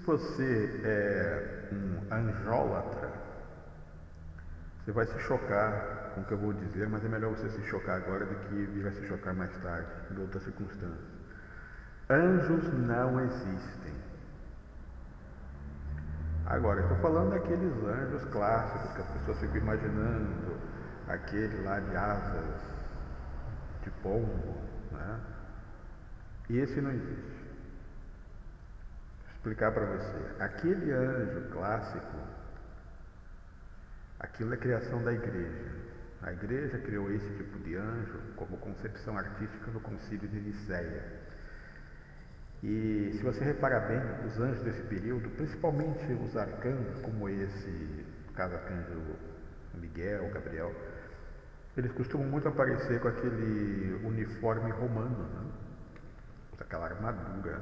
você é um anjólatra, você vai se chocar com o que eu vou dizer, mas é melhor você se chocar agora do que vir a se chocar mais tarde, em outras circunstâncias. Anjos não existem. Agora, estou falando daqueles anjos clássicos que as pessoas ficam imaginando, aquele lá de asas de pombo, né? Esse não existe. Vou explicar para você. Aquele anjo clássico, aquilo é criação da igreja. A igreja criou esse tipo de anjo como concepção artística no Concílio de Nicéia. E se você reparar bem, os anjos desse período, principalmente os arcanjos, como esse, no caso arcanjo Miguel, Gabriel, eles costumam muito aparecer com aquele uniforme romano, né? Aquela armadura,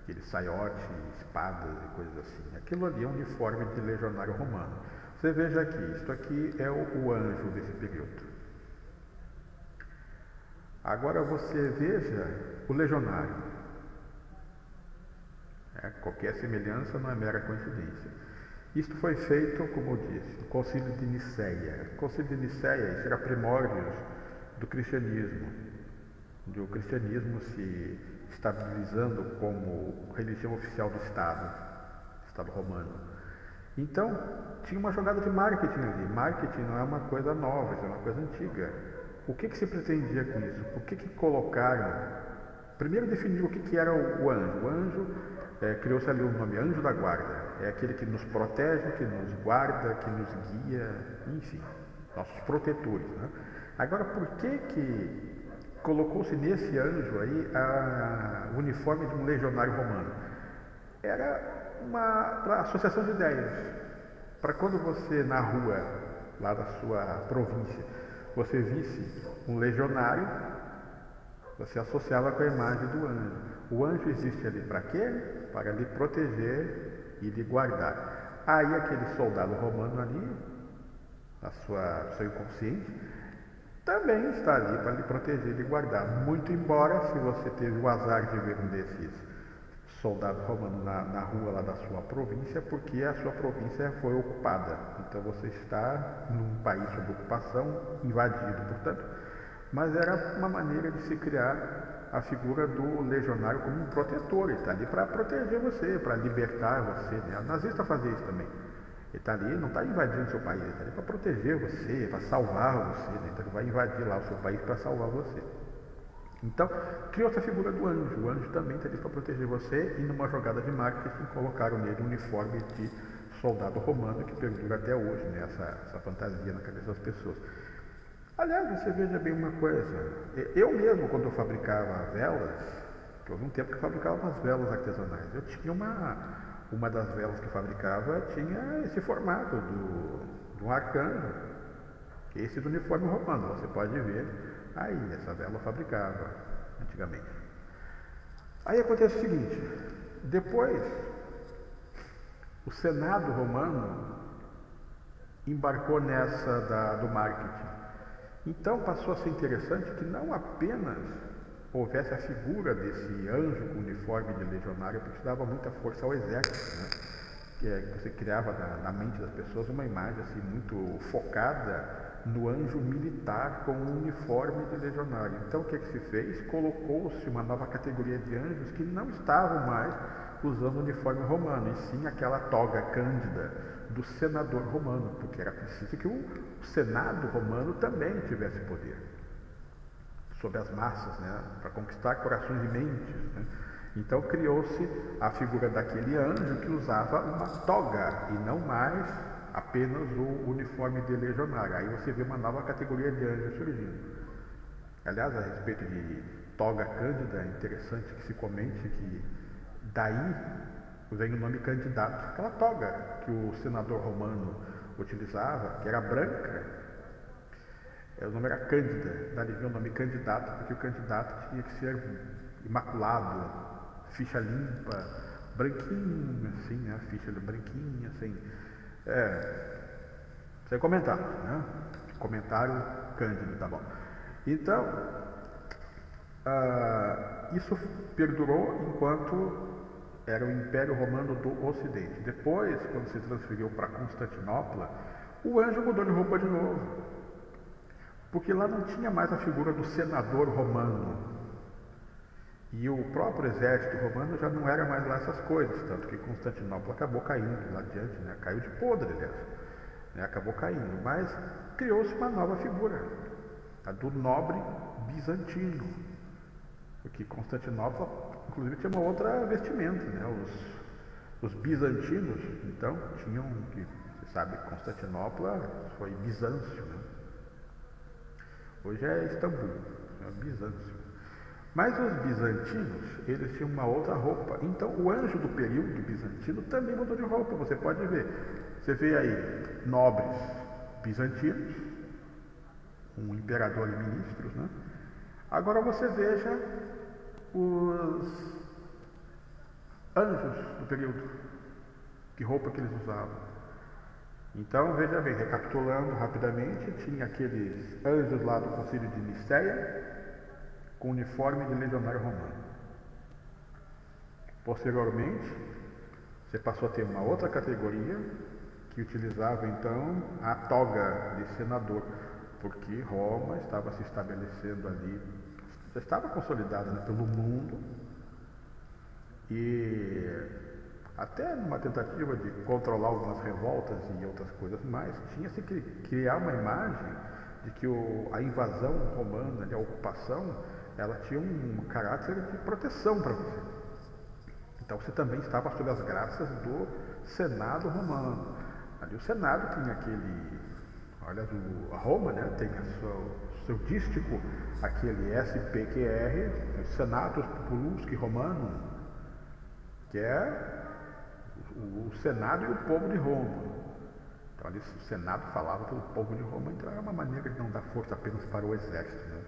aquele saiote, espadas e coisas assim. Aquilo ali é um uniforme de legionário romano. Você veja aqui, isto aqui é o anjo desse período. Agora você veja o legionário. Qualquer semelhança não é mera coincidência. Isto foi feito, como eu disse, no Concílio de Nicéia. O Concílio de Nicéia, isso era primórdios do cristianismo se estabilizando como religião oficial do Estado romano. Então, tinha uma jogada de marketing ali. Marketing não é uma coisa nova, isso é uma coisa antiga. O que se pretendia com isso? Por que colocaram... Primeiro definiram o que era o anjo. O anjo, criou-se ali o nome Anjo da Guarda. É aquele que nos protege, que nos guarda, que nos guia, enfim, nossos protetores, né? Agora, por que colocou-se nesse anjo aí o uniforme de um legionário romano? Era uma associação de ideias. Para quando você, na rua, lá da sua província, você visse um legionário, você associava com a imagem do anjo. O anjo existe ali para quê? Para lhe proteger e lhe guardar. Aí aquele soldado romano ali, seu inconsciente, também está ali para lhe proteger e lhe guardar. Muito embora, se você teve o azar de ver um desses soldados romanos na rua lá da sua província, porque a sua província foi ocupada. Então você está num país sob ocupação, invadido, portanto. Mas era uma maneira de se criar a figura do legionário como um protetor. Ele está ali para proteger você, para libertar você, né? O nazista fazia isso também. Ele está ali, não está invadindo o seu país, ele está ali para proteger você, para salvar você, né? Então ele vai invadir lá o seu país para salvar você. Então, criou essa figura do anjo. O anjo também está ali para proteger você e numa jogada de marketing colocaram nele um uniforme de soldado romano que perdura até hoje, né? Essa fantasia na cabeça das pessoas. Aliás, você veja bem uma coisa, eu mesmo quando eu fabricava velas, que houve um tempo que eu fabricava umas velas artesanais, eu tinha uma das velas que eu fabricava tinha esse formato de um arcanjo, esse do uniforme romano, você pode ver aí, essa vela eu fabricava antigamente. Aí acontece o seguinte, depois o Senado romano embarcou nessa do marketing. Então passou a ser interessante que não apenas houvesse a figura desse anjo com uniforme de legionário, porque dava muita força ao exército, né? Que você criava na mente das pessoas uma imagem assim, muito focada no anjo militar com um uniforme de legionário. Então o que se fez? Colocou-se uma nova categoria de anjos que não estavam mais usando o uniforme romano, e sim aquela toga cândida do senador romano, porque era preciso que o Senado romano também tivesse poder sobre as massas, né, para conquistar corações e mentes, né? Então criou-se a figura daquele anjo que usava uma toga e não mais apenas o uniforme de legionário. Aí você vê uma nova categoria de anjos surgindo. Aliás, a respeito de toga cândida, é interessante que se comente que daí vem o nome candidato. Aquela toga que o senador romano utilizava, que era branca, o nome era Cândida. Daí vem o nome candidato, porque o candidato tinha que ser imaculado, ficha limpa, branquinho, assim, né? Ficha branquinha, assim. Sem comentário, né? Comentário cândido, tá bom. Então, isso perdurou enquanto era o Império Romano do Ocidente. Depois, quando se transferiu para Constantinopla, o anjo mudou de roupa de novo, porque lá não tinha mais a figura do senador romano. E o próprio exército romano já não era mais lá essas coisas, tanto que Constantinopla acabou caindo lá adiante, né? Caiu de podre, aliás, né? Acabou caindo, mas criou-se uma nova figura, a do nobre bizantino, porque Constantinopla, inclusive, tinha uma outra vestimenta, né? Os bizantinos, então, tinham, que você sabe, Constantinopla foi Bizâncio, né? Hoje é Istambul, é Bizâncio. Mas os bizantinos, eles tinham uma outra roupa. Então, o anjo do período bizantino também mudou de roupa. Você pode ver. Você vê aí nobres bizantinos, um imperador e ministros, né? Agora você veja os anjos do período. Que roupa que eles usavam. Então, veja bem, recapitulando rapidamente, tinha aqueles anjos lá do Concílio de Nicéia, com uniforme de legionário romano. Posteriormente, você passou a ter uma outra categoria que utilizava então a toga de senador, porque Roma estava se estabelecendo ali, já estava consolidada, né, pelo mundo, e até numa tentativa de controlar algumas revoltas e outras coisas mais, tinha-se que criar uma imagem de que a invasão romana, a ocupação, ela tinha um caráter de proteção para você. Então você também estava sob as graças do Senado romano. Ali o Senado tinha aquele, olha, a Roma, né, tem o seu dístico, aquele SPQR, Senatus Populusque Romano, que é o Senado e o povo de Roma. Então ali o Senado falava pelo povo de Roma, então era uma maneira de não dar força apenas para o exército, né?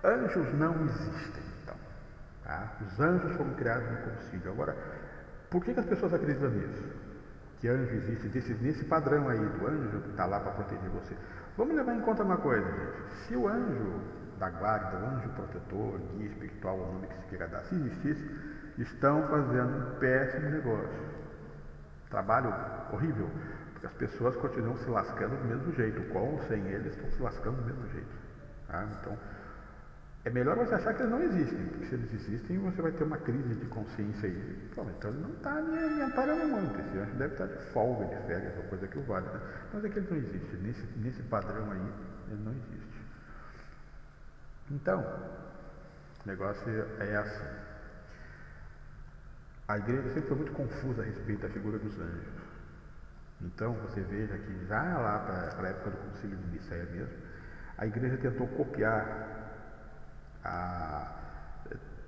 Anjos não existem, então. Tá? Os anjos foram criados no concílio. Agora, por que as pessoas acreditam nisso? Que anjo existe, nesse padrão aí do anjo que está lá para proteger você. Vamos levar em conta uma coisa, gente. Se o anjo da guarda, o anjo protetor, guia espiritual, o nome que se queira dar, se existisse, estão fazendo um péssimo negócio. Trabalho horrível, porque as pessoas continuam se lascando do mesmo jeito. Com ou sem eles, estão se lascando do mesmo jeito. Tá? Então, é melhor você achar que eles não existem, porque se eles existem, você vai ter uma crise de consciência aí. Pô, então ele não está me amparando muito, esse anjo deve estar de folga, de férias, ou coisa que o vale, né? Mas é que ele não existe, nesse padrão aí, ele não existe. Então, o negócio é assim. A igreja sempre foi muito confusa a respeito da figura dos anjos. Então, você veja que já lá para a época do Concílio de Nicéia mesmo, a igreja tentou copiar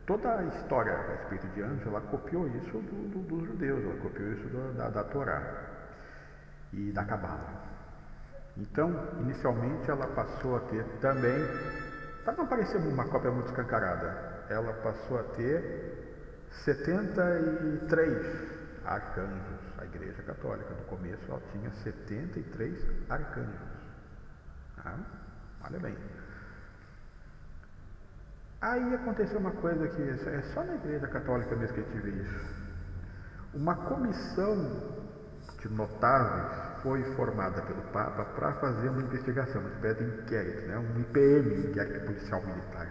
toda a história a respeito de anjos, ela copiou isso dos judeus, ela copiou isso da Torá e da Cabala. Então, inicialmente, ela passou a ter também, para não parecer uma cópia muito escancarada, ela passou a ter 73 arcanjos. A Igreja Católica, no começo, ela tinha 73 arcanjos. Ah, olha bem. Aí aconteceu uma coisa que é só na Igreja Católica mesmo que a gente vê isso. Uma comissão de notáveis foi formada pelo Papa para fazer uma investigação, uma espécie de inquérito, né? Um IPM, inquérito policial militar.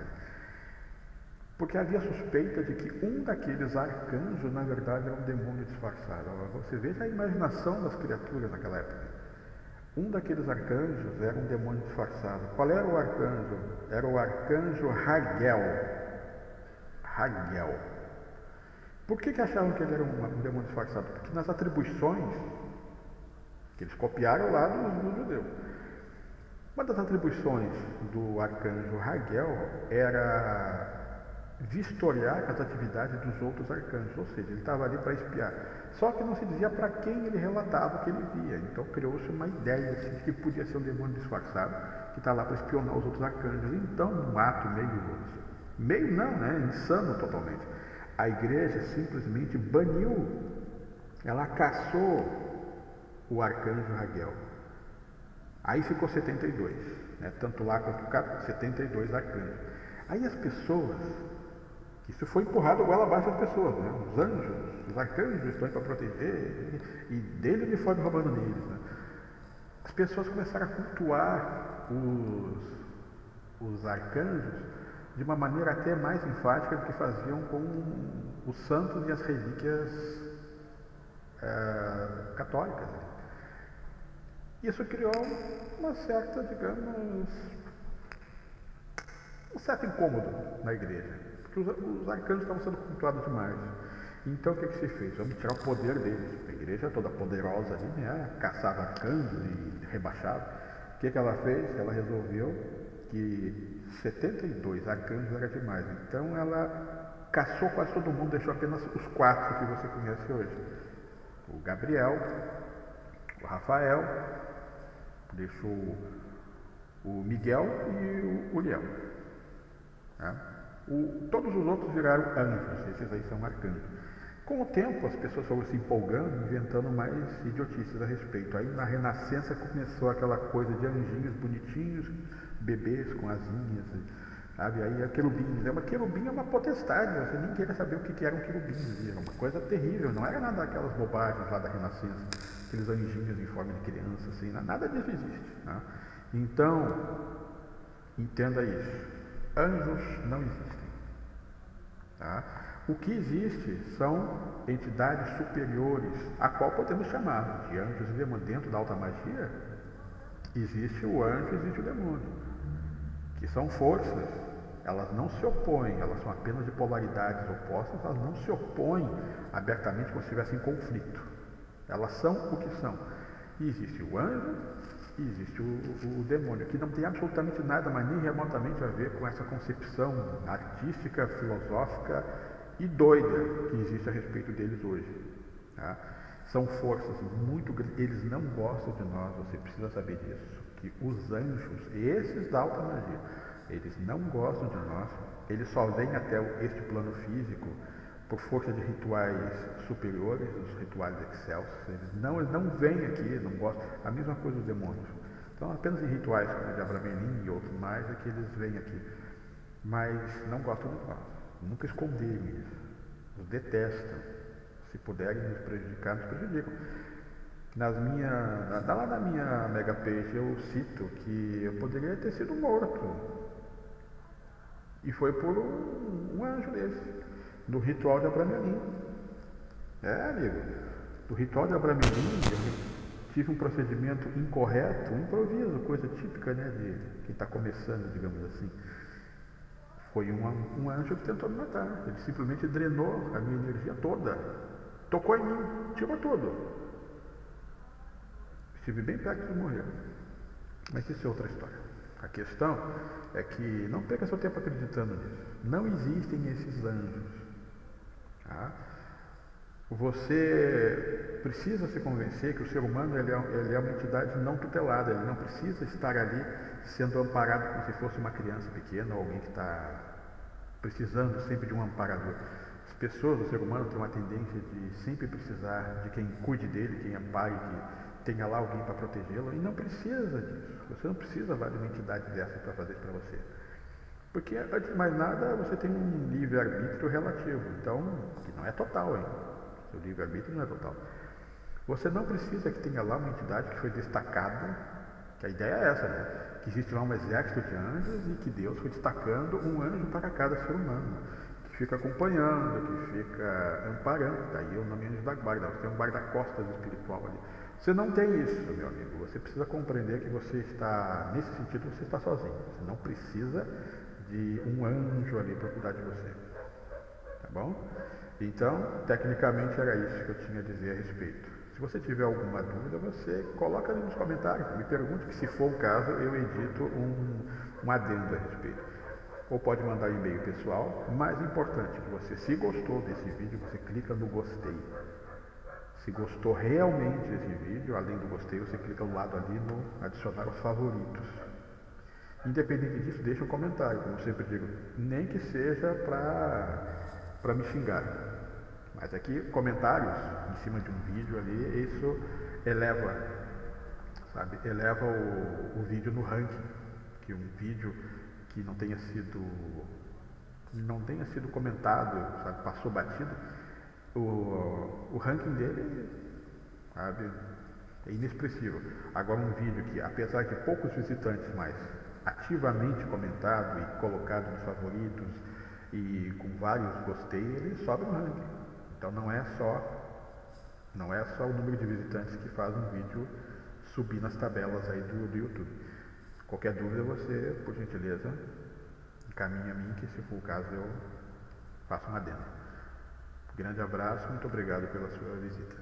Porque havia suspeita de que um daqueles arcanjos, na verdade, era um demônio disfarçado. Você veja a imaginação das criaturas naquela época. Um daqueles arcanjos era um demônio disfarçado. Qual era o arcanjo? Era o arcanjo Raguel. Raguel. Por que achavam que ele era um demônio disfarçado? Porque nas atribuições que eles copiaram lá dos judeus, uma das atribuições do arcanjo Raguel era vistoriar as atividades dos outros arcanjos, ou seja, ele estava ali para espiar. Só que não se dizia para quem ele relatava o que ele via. Então criou-se uma ideia assim, de que podia ser um demônio disfarçado que está lá para espionar os outros arcanjos. Então, num ato meio não, né? Insano totalmente, a igreja simplesmente baniu, ela caçou o arcanjo Raguel. Aí ficou 72, né? Tanto lá quanto cá, 72 arcanjos. Aí as pessoas Isso foi empurrado goela abaixo das pessoas, né? Os anjos, os arcanjos estão aí para proteger, e dele ele foi roubando neles, né? As pessoas começaram a cultuar os arcanjos de uma maneira até mais enfática do que faziam com os santos e as relíquias católicas. Isso criou uma certa, digamos, um certo incômodo na igreja, porque os arcanos estavam sendo cultuados demais. Então o que se fez? Vamos tirar o poder deles. A igreja toda poderosa ali, né? Caçava arcanos e rebaixava. O que ela fez? Ela resolveu que 72 arcanos era demais. Então ela caçou quase todo mundo, deixou apenas os 4 que você conhece hoje. O Gabriel, o Rafael, deixou o Miguel e o Leão. Tá? Todos os outros viraram anjos, esses aí são arcanjos. Com o tempo as pessoas foram se empolgando, inventando mais idiotices a respeito. Aí na Renascença começou aquela coisa de anjinhos bonitinhos, bebês com asinhas, sabe? Aí querubins. Mas querubim é uma potestade, você nem queria saber o que eram querubins. Era uma coisa terrível, não era nada daquelas bobagens lá da Renascença, aqueles anjinhos em forma de criança, assim, nada disso existe. Tá? Então, entenda isso. Anjos não existem. Tá? O que existe são entidades superiores, a qual podemos chamar de anjos e demônios. Dentro da alta magia, existe o anjo e existe o demônio, que são forças. Elas não se opõem, elas são apenas de polaridades opostas, elas não se opõem abertamente como se estivessem em conflito. Elas são o que são. E existe o anjo e existe o demônio, que não tem absolutamente nada, mas nem remotamente a ver com essa concepção artística, filosófica e doida que existe a respeito deles hoje. Tá? São forças muito grandes, eles não gostam de nós, você precisa saber disso, que os anjos, esses da alta magia, eles não gostam de nós, eles só vêm até este plano físico por força de rituais superiores, os rituais excelsos. Eles não vêm aqui, não gostam. A mesma coisa dos demônios. Então, apenas em rituais como o de Abramelin e outros mais é que eles vêm aqui. Mas não gostam de nós. Nunca esconderam isso. Nos detestam. Se puderem nos prejudicar, nos prejudicam. Lá na minha mega page eu cito que eu poderia ter sido morto. E foi por um anjo desse. Do ritual de Abramelin. Amigo. Do ritual de Abramelin, eu tive um procedimento incorreto, um improviso, coisa típica, né, de quem está começando, digamos assim. Foi um anjo que tentou me matar. Ele simplesmente drenou a minha energia toda. Tocou em mim, tirou tudo. Estive bem perto de morrer. Mas isso é outra história. A questão é que não perca seu tempo acreditando nisso. Não existem esses anjos. Tá? Você precisa se convencer que o ser humano ele é uma entidade não tutelada, ele não precisa estar ali sendo amparado como se fosse uma criança pequena ou alguém que está precisando sempre de um amparador. As pessoas, o ser humano tem uma tendência de sempre precisar de quem cuide dele, quem ampare, que tenha lá alguém para protegê-lo, e não precisa disso. Você não precisa de uma entidade dessa para fazer isso para você. Porque, antes de mais nada, você tem um livre-arbítrio relativo, então, que não é total, hein? Seu livre-arbítrio não é total. Você não precisa que tenha lá uma entidade que foi destacada, que a ideia é essa, né? Que existe lá um exército de anjos e que Deus foi destacando um anjo para cada ser humano, que fica acompanhando, que fica amparando. Daí o nome anjo da guarda, você tem um guarda-costas espiritual ali. Você não tem isso, meu amigo. Você precisa compreender que você está, nesse sentido, você está sozinho. Você não precisa de um anjo ali para cuidar de você. Tá bom? Então, tecnicamente era isso que eu tinha a dizer a respeito. Se você tiver alguma dúvida, você coloca ali nos comentários, me pergunte, que se for o caso, eu edito um adendo a respeito. Ou pode mandar e-mail pessoal. Mais importante, que você, se gostou desse vídeo, você clica no gostei. Se gostou realmente desse vídeo, além do gostei, você clica do lado ali no adicionar os favoritos. Independente disso, deixa um comentário, como eu sempre digo, nem que seja para me xingar. Mas aqui, comentários em cima de um vídeo ali, isso eleva, sabe? Eleva o vídeo no ranking. Que um vídeo que não tenha sido não tenha sido comentado, sabe, passou batido, o ranking dele, sabe, é inexpressivo. Agora um vídeo que, apesar de poucos visitantes, mas ativamente comentado e colocado nos favoritos e com vários gostei, ele sobe no ranking. Então não é só o número de visitantes que faz um vídeo subir nas tabelas aí do YouTube. Qualquer dúvida você, por gentileza, encaminhe a mim, que se for o caso eu faço um adendo. Grande abraço, muito obrigado pela sua visita.